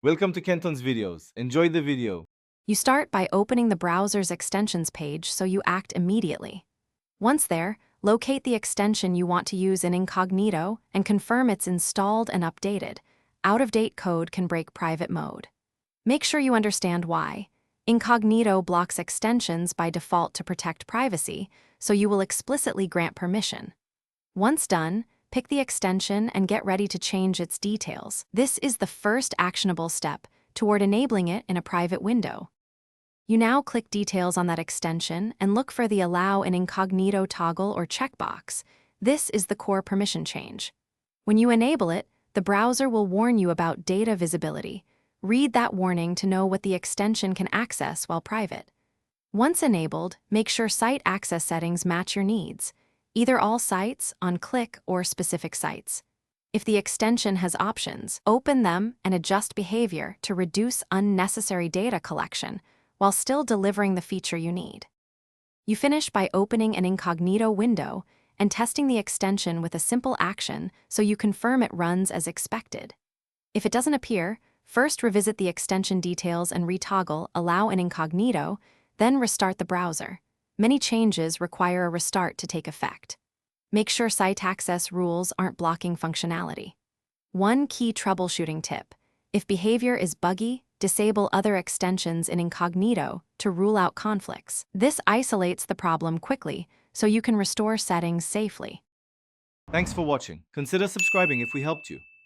Welcome to Kenton's videos. Enjoy the video. You start by opening the browser's extensions page so you act immediately. Once there, locate the extension you want to use in Incognito and confirm it's installed and updated. Out-of-date code can break private mode. Make sure you understand why. Incognito blocks extensions by default to protect privacy, so you will explicitly grant permission. Once done, pick the extension and get ready to change its details. This is the first actionable step toward enabling it in a private window. You now click details on that extension and look for the Allow an Incognito toggle or checkbox. This is the core permission change. When you enable it, the browser will warn you about data visibility. Read that warning to know what the extension can access while private. Once enabled, make sure site access settings match your needs, either all sites, on click, or specific sites. If the extension has options, open them and adjust behavior to reduce unnecessary data collection while still delivering the feature you need. You finish by opening an Incognito window and testing the extension with a simple action so you confirm it runs as expected. If it doesn't appear, first revisit the extension details and retoggle Allow an Incognito, then restart the browser. Many changes require a restart to take effect. Make sure site access rules aren't blocking functionality. One key troubleshooting tip: if behavior is buggy, disable other extensions in Incognito to rule out conflicts. This isolates the problem quickly, so you can restore settings safely. Thanks for watching. Consider subscribing if we helped you.